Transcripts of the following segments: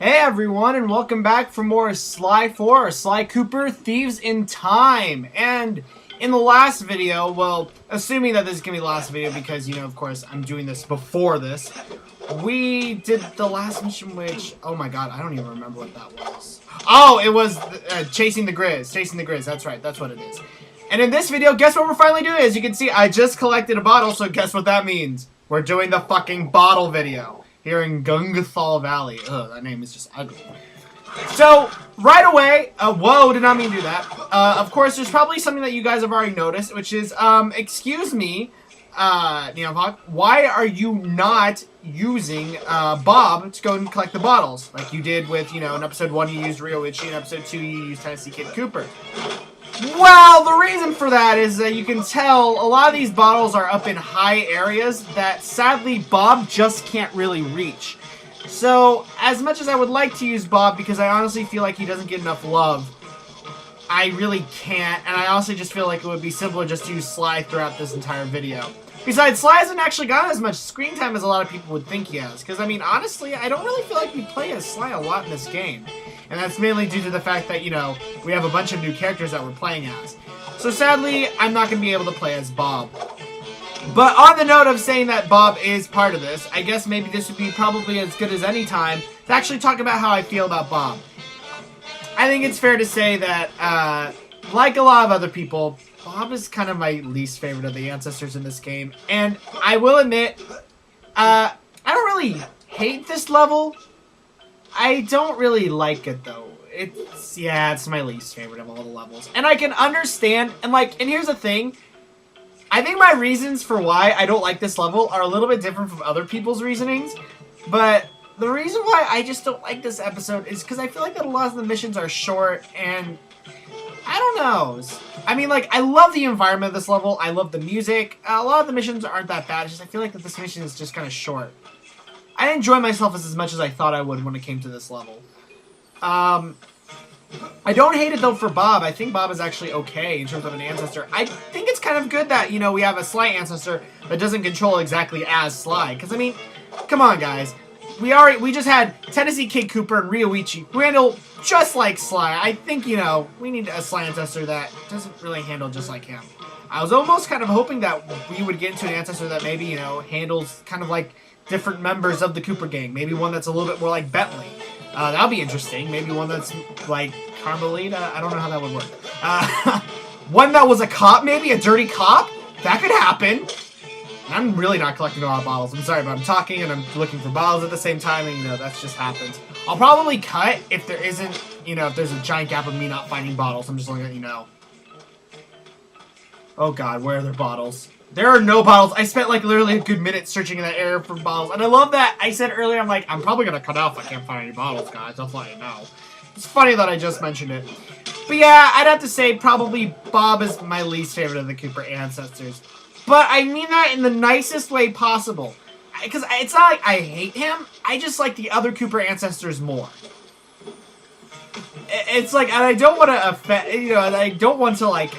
Hey everyone, and welcome back for more Sly 4, or Sly Cooper, Thieves in Time. And in the last video, well, assuming that this is going to be the last video because, you know, of course, I'm doing this before this, we did the last mission which, oh my god, I don't even remember what that was. Oh, it was Chasing the Grizz, that's right, that's what it is. And in this video, guess what we're finally doing? As you can see, I just collected a bottle, so guess what that means? We're doing the fucking bottle video. Here in Gungathal Valley. Ugh, that name is just ugly. So, right away, whoa, did not mean to do that. Of course, there's probably something that you guys have already noticed, which is, excuse me, Neonhawk, why are you not using, Bob to go and collect the bottles? Like you did with, you know, in episode 1 you used Rio Itchy, in episode 2 you used Tennessee Kid Cooper. Well, the reason for that is that you can tell a lot of these bottles are up in high areas that sadly Bob just can't really reach. So, as much as I would like to use Bob because I honestly feel like he doesn't get enough love, I really can't, and I also just feel like it would be simpler just to use Sly throughout this entire video. Besides, Sly hasn't actually gotten as much screen time as a lot of people would think he has, because I mean, honestly, I don't really feel like we play as Sly a lot in this game. And that's mainly due to the fact that, you know, we have a bunch of new characters that we're playing as. So sadly, I'm not going to be able to play as Bob. But on the note of saying that Bob is part of this, I guess maybe this would be probably as good as any time to actually talk about how I feel about Bob. I think it's fair to say that, like a lot of other people, Bob is kind of my least favorite of the ancestors in this game. And I will admit, I don't really hate this level. I don't really like it, though. It's my least favorite of all the levels. And I can understand, and here's the thing. I think my reasons for why I don't like this level are a little bit different from other people's reasonings. But the reason why I just don't like this episode is because I feel like that a lot of the missions are short, and I don't know. I mean, like, I love the environment of this level. I love the music. A lot of the missions aren't that bad. It's just I feel like that this mission is just kind of short. I didn't enjoy myself as much as I thought I would when it came to this level. I don't hate it, though, for Bob. I think Bob is actually okay in terms of an ancestor. I think it's kind of good that, you know, we have a Sly ancestor that doesn't control exactly as Sly. Because, I mean, come on, guys. We just had Tennessee Kid Cooper and Ryoichi who handle just like Sly. I think, you know, we need a Sly ancestor that doesn't really handle just like him. I was almost kind of hoping that we would get into an ancestor that maybe, you know, handles kind of like different members of the Cooper gang. Maybe one that's a little bit more like Bentley. That'll be interesting. Maybe one that's like Carmelita. I don't know how that would work. One that was a cop, maybe? A dirty cop? That could happen. I'm really not collecting a lot of bottles. I'm sorry, but I'm talking and I'm looking for bottles at the same time, and, you know, that just happens. I'll probably cut if there isn't, you know, if there's a giant gap of me not finding bottles. I'm just letting you know. Oh god, where are their bottles? There are no bottles. I spent, like, literally a good minute searching in that area for bottles. And I love that. I said earlier, I'm like, I'm probably going to cut out if I can't find any bottles, guys. Just let you know. It's funny that I just mentioned it. But yeah, I'd have to say probably Bob is my least favorite of the Cooper ancestors. But I mean that in the nicest way possible. Because it's not like I hate him. I just like the other Cooper ancestors more. It's like, and I don't want to offend, you know, I don't want to, like,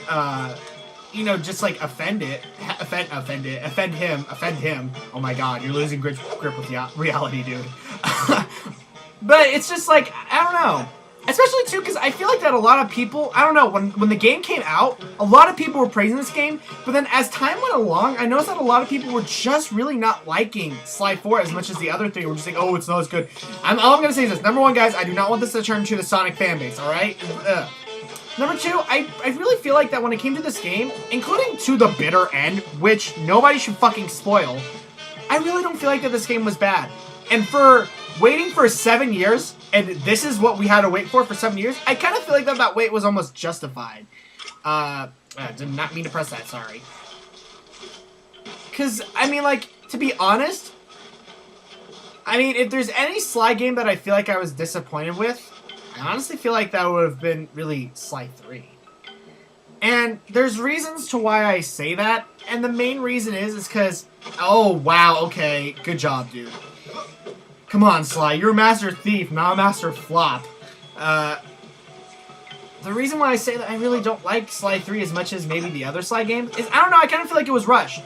you know, just like offend him. Oh my god, you're losing grip with reality, dude. But it's just like, I don't know. Especially too, because I feel like that a lot of people, I don't know, when the game came out, a lot of people were praising this game, but then as time went along, I noticed that a lot of people were just really not liking Sly 4 as much as the other three. Were just saying, oh, it's not as good. All I'm going to say is this. Number one, guys, I do not want this to turn into the Sonic fanbase, alright? Number two, I really feel like that when it came to this game, including to the bitter end, which nobody should fucking spoil, I really don't feel like that this game was bad. And for waiting for 7 years, and this is what we had to wait for 7 years, I kind of feel like that wait was almost justified. Did not mean to press that, sorry. Because, I mean, like, to be honest, I mean, if there's any Sly game that I feel like I was disappointed with, I honestly feel like that would have been really Sly 3. And there's reasons to why I say that, and the main reason is because, oh, wow, okay, good job, dude. Come on, Sly, you're a master thief, not a master flop. The reason why I say that I really don't like Sly 3 as much as maybe the other Sly games is, I don't know, I kind of feel like it was rushed.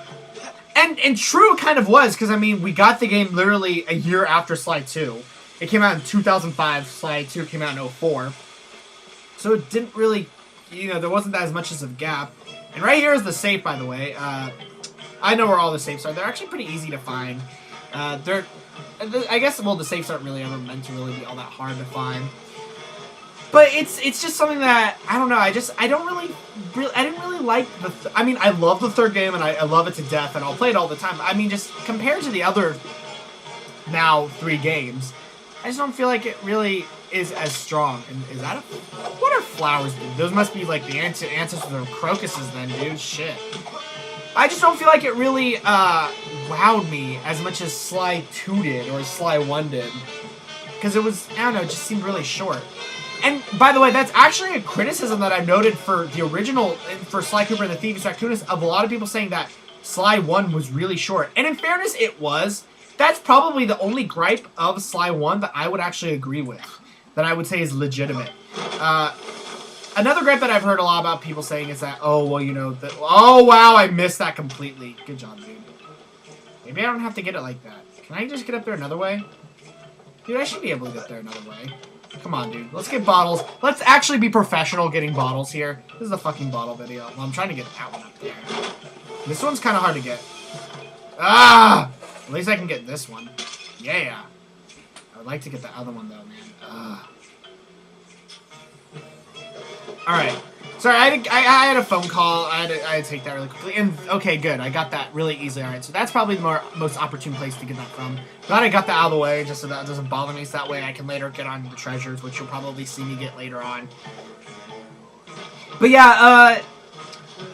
And true, it kind of was, because, I mean, we got the game literally a year after Sly 2. It came out in 2005. Sly 2 came out in 2004. So it didn't really, you know, there wasn't as much as a gap. And right here is the safe, by the way. I know where all the safes are. They're actually pretty easy to find. I guess, well, the safes aren't really ever meant to really be all that hard to find. But it's just something that, I don't know, I didn't really like I mean, I love the third game, and I love it to death, and I'll play it all the time. I mean, just compared to the other, now, 3 games, I just don't feel like it really is as strong. And is that what are flowers, dude? Those must be, like, the ancestors of crocuses then, dude. Shit. I just don't feel like it really, wowed me as much as Sly 2 did, or Sly 1 did. Because it was, I don't know, it just seemed really short. And, by the way, that's actually a criticism that I've noted for the original, for Sly Cooper and the Thieves Raccoon, of a lot of people saying that Sly 1 was really short. And in fairness, it was. That's probably the only gripe of Sly 1 that I would actually agree with. That I would say is legitimate. Another gripe that I've heard a lot about people saying is that, oh, well, you know, oh, wow, I missed that completely. Good job, dude. Maybe I don't have to get it like that. Can I just get up there another way? Dude, I should be able to get there another way. Come on, dude. Let's get bottles. Let's actually be professional getting bottles here. This is a fucking bottle video. Well, I'm trying to get that one up there. This one's kind of hard to get. Ah! At least I can get this one. Yeah. I would like to get the other one, though, man. Alright. Sorry, I had a phone call. I had to take that really quickly. And, okay, good. I got that really easily. Alright, so that's probably the most opportune place to get that from. Glad I got that out of the way, just so that it doesn't bother me. So that way I can later get on the treasures, which you'll probably see me get later on. But yeah,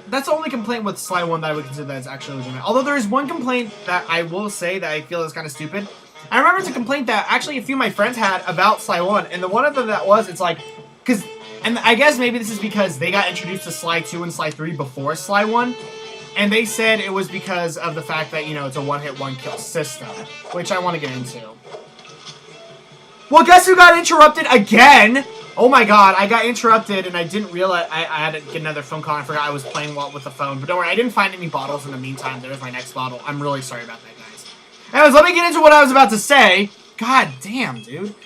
that's the only complaint with Sly 1 that I would consider that is actually legitimate. Although there is one complaint that I will say that I feel is kind of stupid. I remember it's a complaint that actually a few of my friends had about Sly 1. And the one of them that was, it's like, because... And I guess maybe this is because they got introduced to Sly 2 and Sly 3 before Sly 1. And they said it was because of the fact that, you know, it's a one-hit, one-kill system. Which I want to get into. Well, guess who got interrupted again? Oh my god, I got interrupted and I didn't realize I had to get another phone call. I forgot I was playing with the phone. But don't worry, I didn't find any bottles in the meantime. There's my next bottle. I'm really sorry about that, guys. Anyways, let me get into what I was about to say. God damn, dude.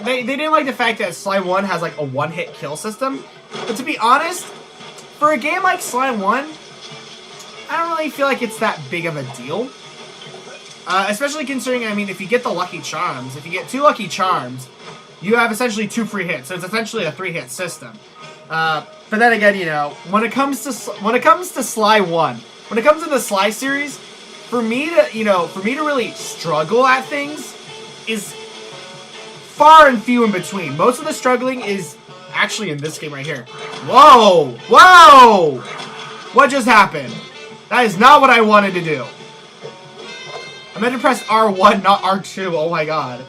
They didn't like the fact that Sly 1 has, like, a one-hit kill system. But to be honest, for a game like Sly 1, I don't really feel like it's that big of a deal. Especially considering, I mean, if you get the Lucky Charms, if you get 2 Lucky Charms, you have essentially 2 free hits. So it's essentially a 3-hit system. But then again, you know, when it comes to Sly 1, when it comes to the Sly series, for me to really struggle at things is far and few in between. Most of the struggling is actually in this game right here. Whoa! Whoa! What just happened? That is not what I wanted to do. I meant to press R1, not R2. Oh my god.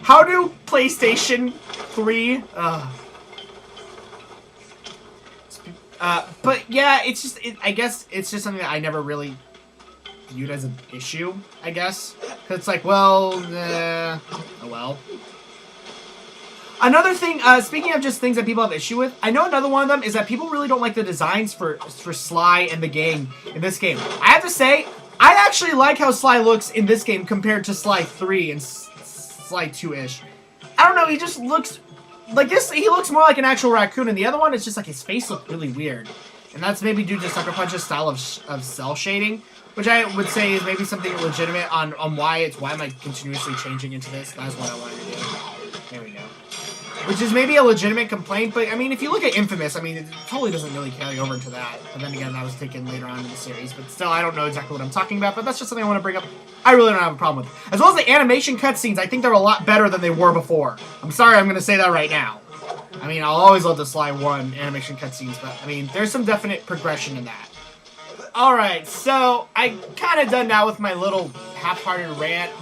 How do PlayStation 3... but yeah, it's just... I guess it's just something that I never really viewed as an issue, I guess. Because it's like, well, oh well. Another thing, speaking of just things that people have issue with, I know another one of them is that people really don't like the designs for Sly and the gang in this game. I have to say, I actually like how Sly looks in this game compared to Sly 3 and Sly 2-ish. I don't know, he just looks... Like this, he looks more like an actual raccoon, and the other one, it's just like his face looked really weird. And that's maybe due to Sucker Punch's style of cell shading, which I would say is maybe something legitimate on why am I continuously changing into this. That's what I wanted to do. There we go. Which is maybe a legitimate complaint, but I mean, if you look at Infamous, I mean, it totally doesn't really carry over to that. But then again, that was taken later on in the series. But still, I don't know exactly what I'm talking about, but that's just something I want to bring up. I really don't have a problem with. As well as the animation cutscenes, I think they're a lot better than they were before. I'm sorry, I'm going to say that right now. I mean, I'll always love the Sly 1 animation cutscenes, but I mean, there's some definite progression in that. Alright, so I'm kind of done now with my little half-hearted rant.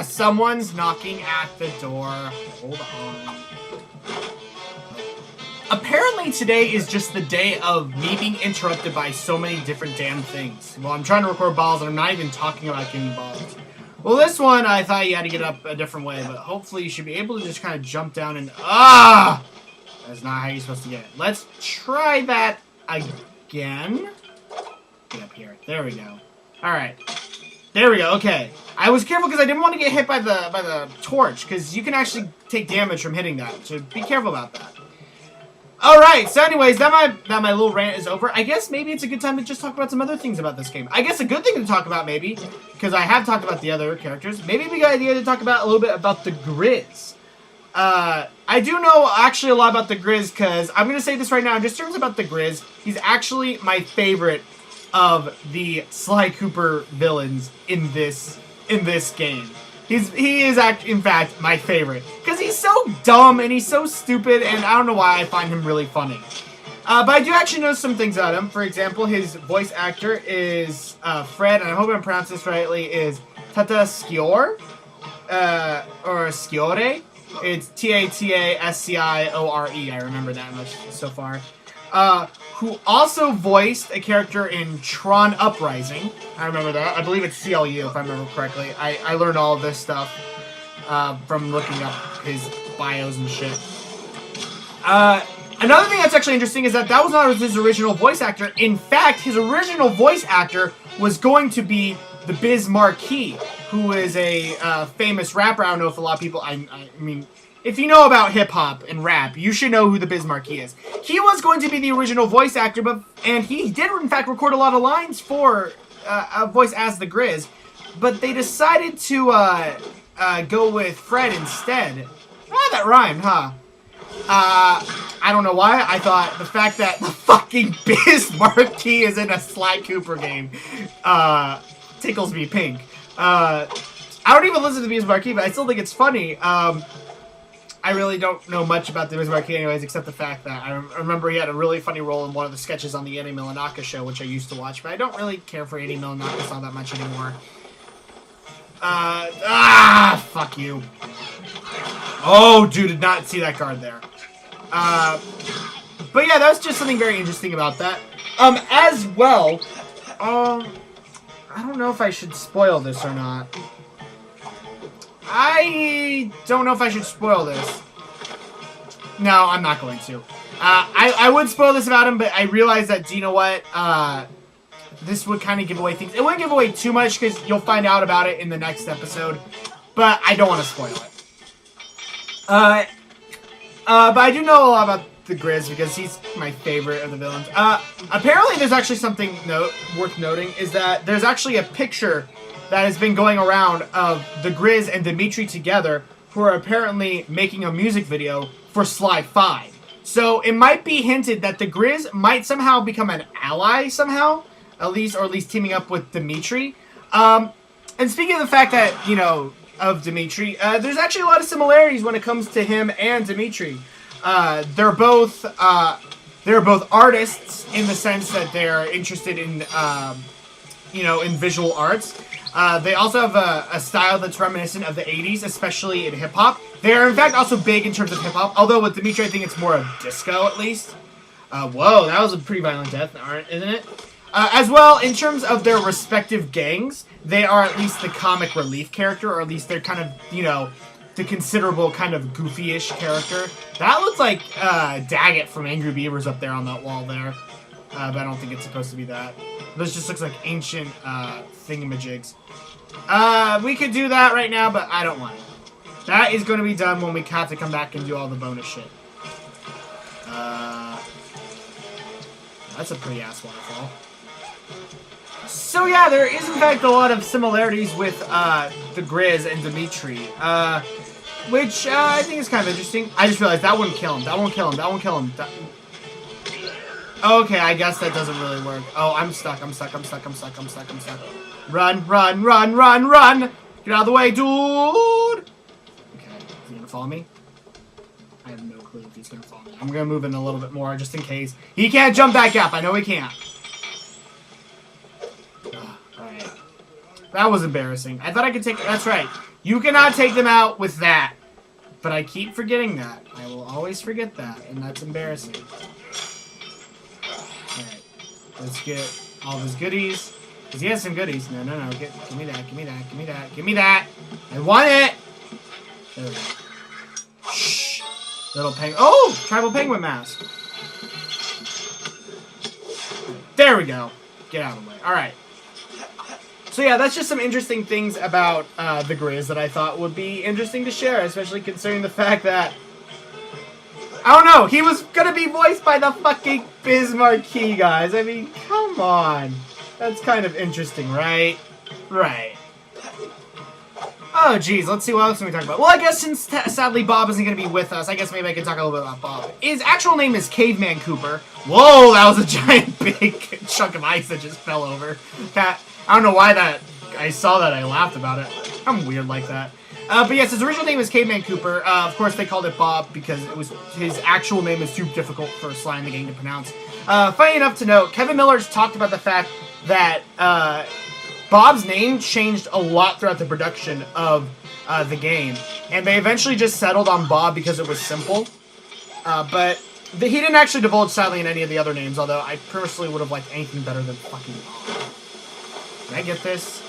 Someone's knocking at the door. Hold on. Apparently today is just the day of me being interrupted by so many different damn things. Well, I'm trying to record balls and I'm not even talking about getting balls. Well, this one, I thought you had to get up a different way, but hopefully you should be able to just kind of jump down and... That's not how you're supposed to get it. Let's try that again. Get up here. There we go. Alright. There we go. Okay. I was careful because I didn't want to get hit by the torch, because you can actually take damage from hitting that. So be careful about that. Alright, so anyways, that my little rant is over. I guess maybe it's a good time to just talk about some other things about this game. I guess a good thing to talk about, maybe, because I have talked about the other characters, maybe it'd be a good idea to talk about a little bit about the Grizz. I do know actually a lot about the Grizz, because I'm going to say this right now, in just terms about the Grizz, he's actually my favorite of the Sly Cooper villains in this game. He is in fact my favorite because he's so dumb and he's so stupid, and I don't know why I find him really funny. But I do actually know some things about him. For example, his voice actor is Fred, and I hope I'm pronouncing this rightly, is Tata Sciore, or Sciore. It's Tatasciore. I remember that much so far. Who also voiced a character in Tron Uprising. I remember that. I believe it's CLU, if I remember correctly. I learned all of this stuff from looking up his bios and shit. Another thing that's actually interesting is that was not his original voice actor. In fact, his original voice actor was going to be the Biz Markie, who is a famous rapper. I don't know if a lot of people... I mean... If you know about hip-hop and rap, you should know who the Biz Markie is. He was going to be the original voice actor, and he did, in fact, record a lot of lines for a voice as the Grizz, but they decided to go with Fred instead. Ah, that rhymed, huh? I don't know why. I thought the fact that the fucking Biz Markie is in a Sly Cooper game tickles me pink. I don't even listen to Biz Markie, but I still think it's funny. I really don't know much about the Biz Markie anyways, except the fact that I remember he had a really funny role in one of the sketches on the Eddie Milanaka show, which I used to watch, but I don't really care for Eddie Milanaka all that much anymore. Fuck you. Oh, dude, did not see that card there. But yeah, that's just something very interesting about that. As well, I don't know if I should spoil this or not. I don't know if I should spoil this. No, I'm not going to. I would spoil this about him, but I realized that, do you know what? This would kind of give away things. It wouldn't give away too much because you'll find out about it in the next episode, but I don't want to spoil it. But I do know a lot about the Grizz because he's my favorite of the villains. Apparently there's actually something worth noting is that there's actually a picture that has been going around of the Grizz and Dimitri together, who are apparently making a music video for Sly 5. So it might be hinted that the Grizz might somehow become an ally somehow, or at least teaming up with Dimitri. And speaking of the fact that, you know, of Dimitri, there's actually a lot of similarities when it comes to him and Dimitri. They're both artists in the sense that they're interested in, you know, in visual arts. They also have a style that's reminiscent of the 80s, especially in hip-hop. They are, in fact, also big in terms of hip-hop, although with Dimitri, I think it's more of disco, at least. Whoa, that was a pretty violent death, isn't it? As well, in terms of their respective gangs, they are at least the comic relief character, or at least they're kind of, you know, the considerable kind of goofy-ish character. That looks like Daggett from Angry Beavers up there on that wall there. But I don't think it's supposed to be that. This just looks like ancient thingamajigs. We could do that right now, but I don't want it. That is going to be done when we have to come back and do all the bonus shit. That's a pretty ass waterfall. So yeah, there is in fact a lot of similarities with the Grizz and Dimitri. Which I think is kind of interesting. I just realized that wouldn't kill him. That won't kill him. That won't kill him. Okay, I guess that doesn't really work. Oh, I'm stuck. I'm stuck. I'm stuck. I'm stuck. I'm stuck. I'm stuck. Run, run, run, run, run! Get out of the way, dude! Okay, is he gonna follow me? I have no clue if he's gonna follow me. I'm gonna move in a little bit more just in case. He can't jump back up. I know he can't. Alright. That was embarrassing. I thought I could take... That's right. You cannot take them out with that. But I keep forgetting that. I will always forget that. And that's embarrassing. Alright. Let's get all his goodies. Because he has some goodies. No, no, no. Give me that. Give me that. Give me that. Give me that. I want it! There we go. Shh. Little penguin. Oh! Tribal penguin mask. There we go. Get out of the way. Alright. So yeah, that's just some interesting things about the Grizz that I thought would be interesting to share, especially considering the fact that, I don't know, he was gonna be voiced by the fucking Biz Marquee, guys. I mean, come on. That's kind of interesting, right? Right. Oh, geez, let's see what else can we talk about. Well, I guess since sadly Bob isn't going to be with us, I guess maybe I can talk a little bit about Bob. His actual name is Caveman Cooper. Whoa, that was a giant big chunk of ice that just fell over. I don't know why I saw that, I laughed about it. I'm weird like that. But yes, his original name is Caveman Cooper. Of course, they called it Bob because his actual name is too difficult for Sly and the Gang to pronounce. Funny enough to note, Kevin Miller's talked about the fact that Bob's name changed a lot throughout the production of the game, and they eventually just settled on Bob because it was simple. But he didn't actually divulge, sadly, in any of the other names, although I personally would have liked anything better than fucking Bob. Can I get this?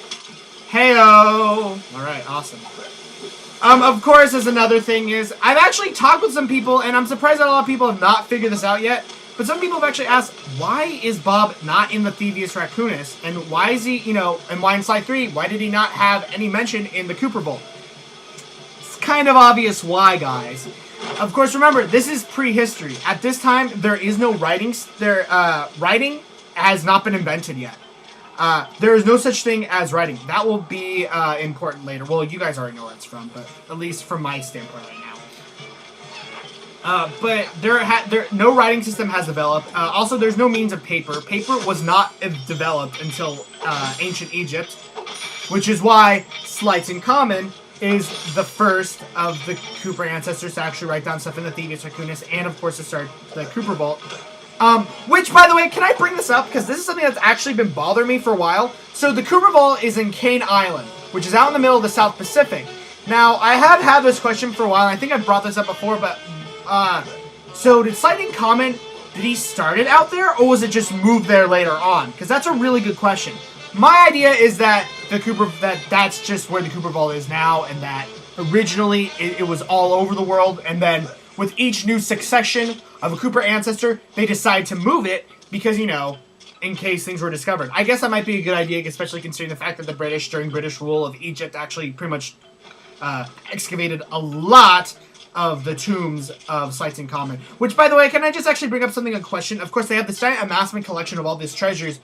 Heyo! Alright, awesome. Of course, as another thing is, I've actually talked with some people, and I'm surprised that a lot of people have not figured this out yet, but some people have actually asked, why is Bob not in the Thievius Raccoonus? And why is he, and why in Sly 3, why did he not have any mention in the Cooper Bowl? It's kind of obvious why, guys. Of course, remember, this is prehistory. At this time, there is no writing. Writing has not been invented yet. There is no such thing as writing. That will be important later. Well, you guys already know where it's from, but at least from my standpoint right now. But no writing system has developed. Also, there's no means of paper. Paper was not developed until ancient Egypt, which is why Slights in Common is the first of the Cooper ancestors to actually write down stuff in the Thievius Raccoonus, and of course to start the Cooper Vault. Which, by the way, can I bring this up? Because this is something that's actually been bothering me for a while. So the Cooper Vault is in Kane Island, which is out in the middle of the South Pacific. Now, I have had this question for a while, and I think I've brought this up before, but so did Slight in Common, did he start it out there, or was it just moved there later on? Because that's a really good question. My idea is that that's just where the Cooper Vault is now, and that originally it was all over the world, and then with each new succession of a Cooper ancestor, they decide to move it because, in case things were discovered. I guess that might be a good idea, especially considering the fact that the British, during British rule of Egypt, actually pretty much excavated a lot of the tombs of Sights in Common. Which, by the way, can I just actually bring up something, a question? Of course, they have this giant amassment collection of all these treasures.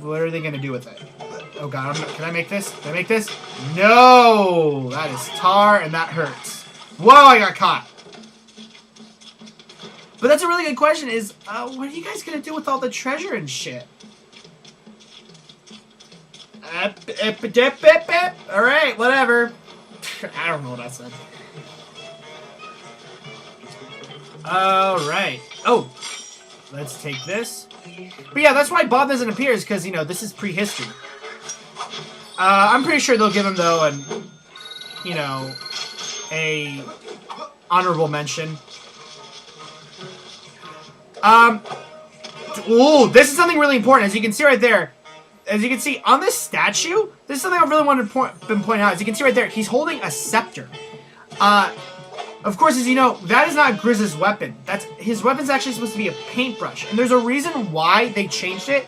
What are they going to do with it? Oh god, can I make this? Can I make this? No! That is tar, and that hurts. Whoa, I got caught. But that's a really good question, is, what are you guys going to do with all the treasure and shit? Alright, whatever. I don't know what I said. Alright. Oh! Let's take this. But yeah, that's why Bob doesn't appear, is because, this is prehistory. I'm pretty sure they'll give him, though, a honorable mention. Ooh, this is something really important. As you can see right there, as you can see on this statue, this is something I really wanted to point out. As you can see right there, he's holding a scepter. Of course, as you know, that is not Grizz's weapon. His weapon's actually supposed to be a paintbrush, and there's a reason why they changed it.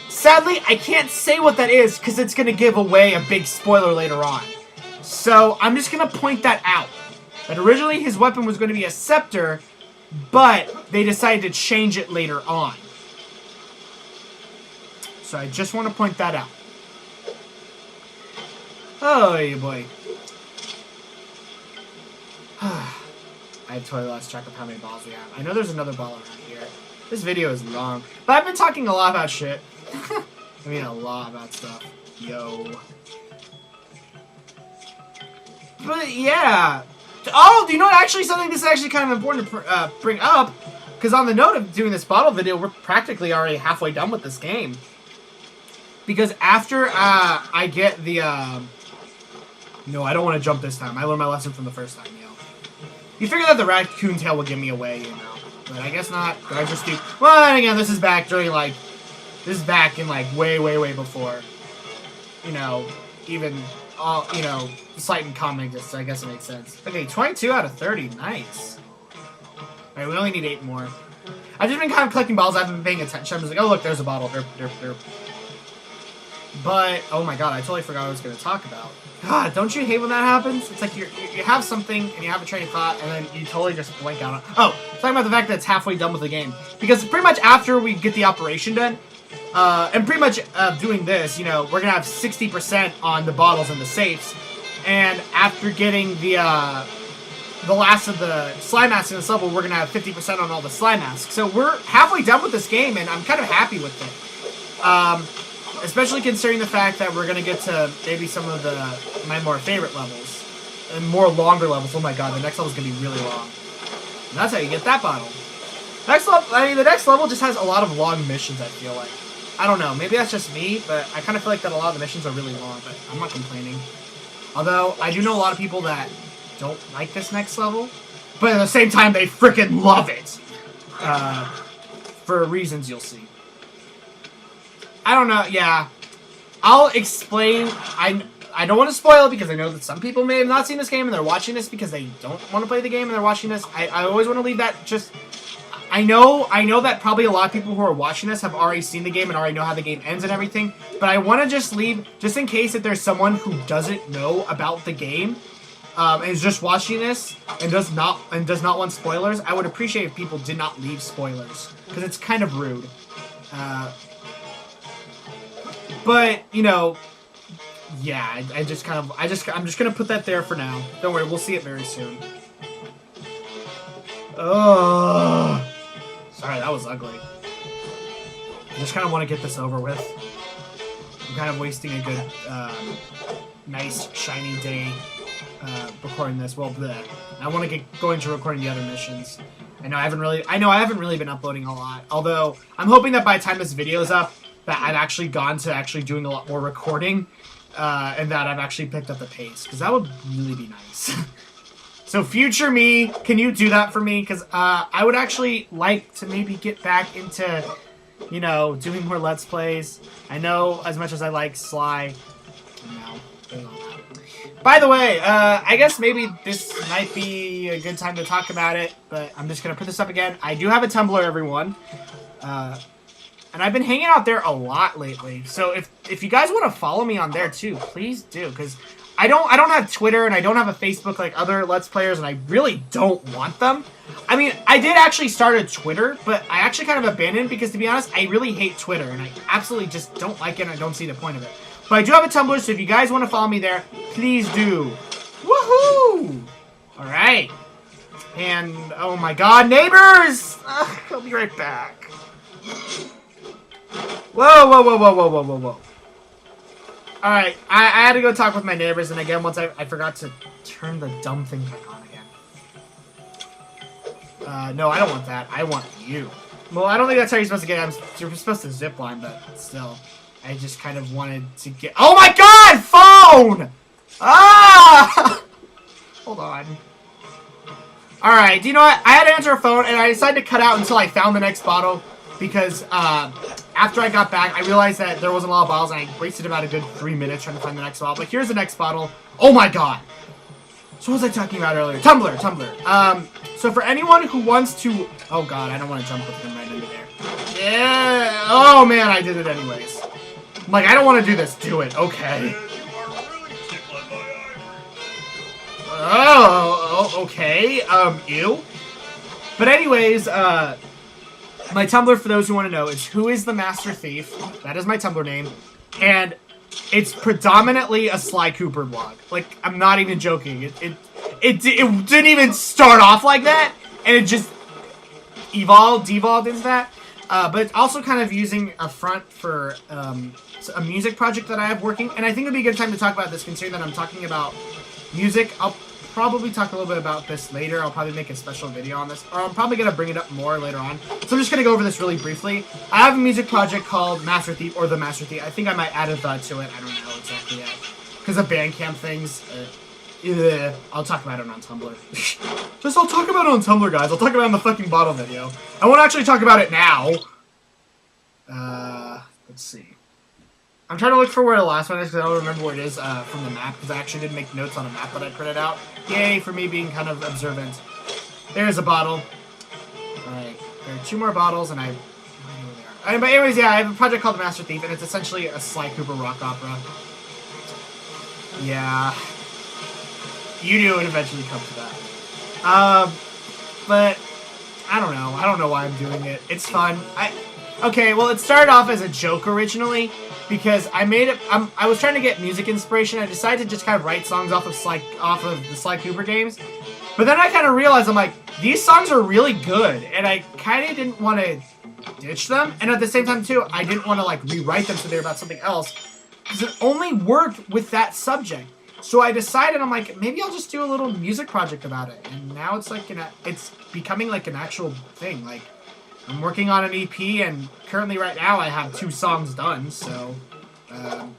Sadly, I can't say what that is because it's going to give away a big spoiler later on. So I'm just going to point that out. That originally his weapon was going to be a scepter, but they decided to change it later on. So I just want to point that out. Oh, boy. I totally lost track of how many balls we have. I know there's another ball around here. This video is long. But I've been talking a lot about shit. I mean, a lot about stuff. Yo. But, yeah. Oh, do you know what? Actually, something this is actually kind of important to bring up. Because on the note of doing this bottle video, we're practically already halfway done with this game. Because after I get the... No, I don't want to jump this time. I learned my lesson from the first time, You figure that the raccoon tail will give me away, But I guess not. Guys are stupid. Well, then again, this is back during, this is back in, way, way, way before, even, all, Slight in Common exists, so I guess it makes sense. Okay, 22 out of 30. Nice. Alright, we only need 8 more. I've just been kind of collecting bottles. I haven't been paying attention. I'm just like, oh, look, there's a bottle. Derp, derp, derp. But, oh my god, I totally forgot what I was going to talk about. God, don't you hate when that happens? It's like you have something, and you have a train of thought, and then you totally just blank out on it. Oh, talking about the fact that it's halfway done with the game. Because pretty much after we get the operation done, and pretty much doing this, you know, we're going to have 60% on the bottles and the safes. And after getting the last of the slime masks in this level, we're going to have 50% on all the slime masks. So we're halfway done with this game, and I'm kind of happy with it. Especially considering the fact that we're going to get to maybe some of my more favorite levels. And more longer levels. Oh my god, the next level is going to be really long. And that's how you get that bottle. Next level, I mean, the next level just has a lot of long missions, I feel like. I don't know, maybe that's just me, but I kind of feel like that a lot of the missions are really long, but I'm not complaining. Although, I do know a lot of people that don't like this next level, but at the same time, they freaking love it. For reasons you'll see. I don't know, yeah. I'll explain. I don't want to spoil it because I know that some people may have not seen this game and they're watching this because they don't want to play the game and they're watching this. I always want to leave that just... I know that probably a lot of people who are watching this have already seen the game and already know how the game ends and everything, but I want to just leave, just in case that there's someone who doesn't know about the game, and is just watching this and does not want spoilers. I would appreciate if people did not leave spoilers because it's kind of rude. But you know, yeah, I'm just gonna put that there for now. Don't worry, we'll see it very soon. Ugh. Sorry, that was ugly. I just kind of want to get this over with. I'm kind of wasting a good, nice, shiny day recording this. Well, bleh. I want to get going to recording the other missions. I know I haven't really been uploading a lot. Although, I'm hoping that by the time this video is up, that I've actually gone to actually doing a lot more recording, and that I've actually picked up the pace. Because that would really be nice. So future me, can you do that for me? Because I would actually like to maybe get back into, you know, doing more Let's Plays. I know as much as I like Sly. No. By the way, I guess maybe this might be a good time to talk about it, but I'm just going to put this up again. I do have a Tumblr, everyone. And I've been hanging out there a lot lately. So if you guys want to follow me on there too, please do. Because I don't have Twitter and I don't have a Facebook like other Let's Players, and I really don't want them. I mean, I did actually start a Twitter, but I actually kind of abandoned because, to be honest, I really hate Twitter, and I absolutely just don't like it, and I don't see the point of it. But I do have a Tumblr, so if you guys want to follow me there, please do. Woohoo! Alright. And, oh my god, neighbors! I'll be right back. Whoa. Alright, I had to go talk with my neighbors, and again, once I forgot to turn the dumb thing back on again. No, I don't want that. I want you. Well, I don't think that's how you're supposed to get it. You're supposed to zipline, but still. I just kind of wanted to get... Oh my god! Phone! Ah! Hold on. Alright, do you know what? I had to answer a phone, and I decided to cut out until I found the next bottle, because, after I got back, I realized that there wasn't a lot of bottles, and I wasted about a good 3 minutes trying to find the next bottle. But here's the next bottle. Oh my god! So what was I talking about earlier? Tumblr. So for anyone who wants to... Oh god, I don't want to jump with him right into there. Yeah! Oh man, I did it anyways. I'm like, I don't want to do this. Do it. Okay. Oh, okay. Ew. But anyways, my Tumblr, for those who want to know, is Who is the Master Thief? That is my Tumblr name. And it's predominantly a Sly Cooper blog. Like, I'm not even joking. It didn't even start off like that, and it just devolved into that. But it's also kind of using a front for a music project that I have working, and I think it would be a good time to talk about this, considering that I'm talking about music. I'll probably talk a little bit about this later. I'll probably make a special video on this, or I'm probably going to bring it up more later on. So I'm just going to go over this really briefly. I have a music project called Master Thief, or The Master Thief. I think I might add a thought to it. I don't know exactly yet. Because of Bandcamp things, I'll talk about it on Tumblr. I'll talk about it on Tumblr, guys. I'll talk about it in the fucking bottle video. I won't actually talk about it now. Let's see. I'm trying to look for where the last one is, because I don't remember where it is from the map, because I actually did make notes on a map that I printed out. Yay, for me being kind of observant. There's a bottle. Alright, there are 2 more bottles, and I know where they are. But anyways, yeah, I have a project called The Master Thief, and it's essentially a Sly Cooper rock opera. Yeah. You knew it would eventually come to that. But I don't know. I don't know why I'm doing it. It's fun. Okay, well, it started off as a joke originally because I made it. I was trying to get music inspiration. I decided to just kind of write songs off of the Sly Cooper games. But then I kind of realized I'm like, these songs are really good, and I kind of didn't want to ditch them. And at the same time too, I didn't want to like rewrite them so they're about something else because it only worked with that subject. So I decided, I'm like, maybe I'll just do a little music project about it. And now it's like it's becoming like an actual thing. Like, I'm working on an EP, and currently right now I have 2 songs done. So, I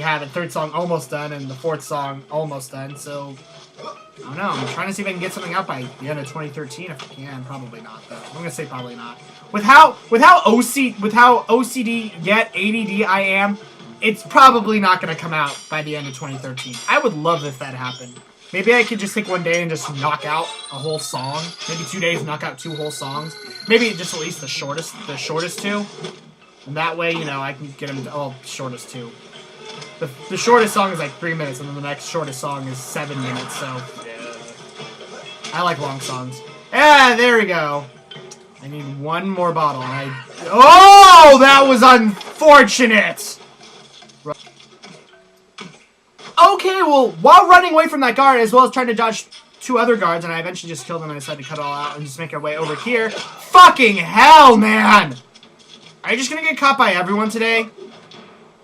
have a 3rd song almost done and the 4th song almost done. So, I don't know. I'm trying to see if I can get something out by the end of 2013. If I can, probably not though. I'm gonna say probably not. With how OCD yet ADD I am. It's probably not going to come out by the end of 2013. I would love if that happened. Maybe I could just take one day and just knock out a whole song. Maybe 2 days, knock out 2 whole songs. Maybe just at least the shortest 2. And that way, you know, I can get them to, oh, shortest 2. The shortest song is like 3 minutes, and then the next shortest song is 7 minutes, so. Yeah. I like long songs. Yeah, there we go. I need 1 more bottle, and oh, that was unfortunate! Okay, well, while running away from that guard, as well as trying to dodge 2 other guards, and I eventually just killed them and decided to cut it all out and just make our way over here. Fucking hell, man! Are you just gonna get caught by everyone today?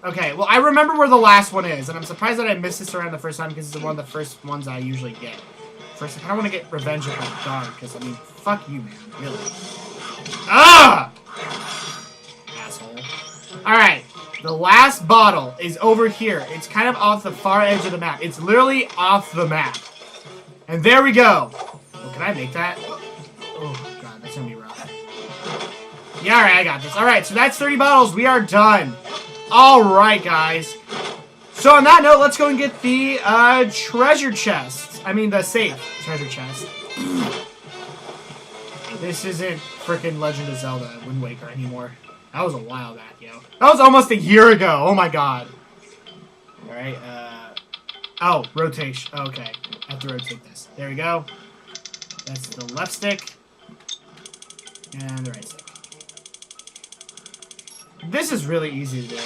Okay, well, I remember where the last one is, and I'm surprised that I missed this around the first time, because it's one of the first ones I usually get. First, I kinda wanna get revenge on that guard, because, I mean, fuck you, man, really. Ah! Asshole. Alright. The last bottle is over here. It's kind of off the far edge of the map. It's literally off the map. And there we go. Oh, can I make that? Oh, God, that's going to be rough. Yeah, alright, I got this. Alright, so that's 30 bottles. We are done. Alright, guys. So on that note, let's go and get the treasure chest. I mean, the safe treasure chest. This isn't freaking Legend of Zelda Wind Waker anymore. That was a while back, yo. That was almost a year ago. Oh my god. Alright, oh, rotation. Okay. I have to rotate this. There we go. That's the left stick. And the right stick. This is really easy to do.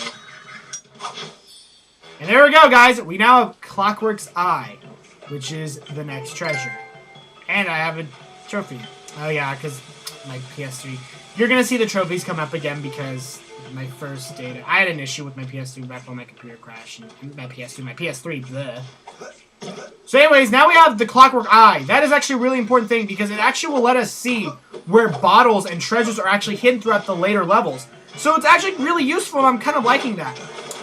And there we go, guys. We now have Clockwork's Eye, which is the next treasure. And I have a trophy. Oh yeah, because my PS3. You're going to see the trophies come up again because my first data. I had an issue with my PS3 back when my computer crashed. And my PS3, bleh. So anyways, now we have the Clockwork Eye. That is actually a really important thing because it actually will let us see where bottles and treasures are actually hidden throughout the later levels. So it's actually really useful, and I'm kind of liking that.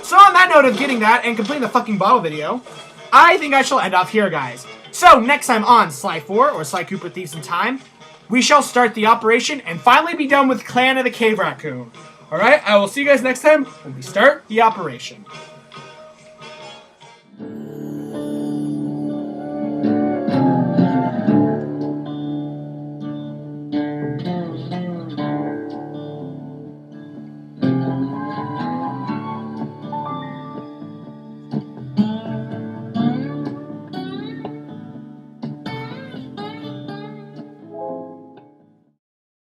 So on that note of getting that and completing the fucking bottle video, I think I shall end off here, guys. So next time on Sly 4, or Sly Cooper Thieves in Time, we shall start the operation and finally be done with Clan of the Cave Raccoon. Alright, I will see you guys next time when we start the operation.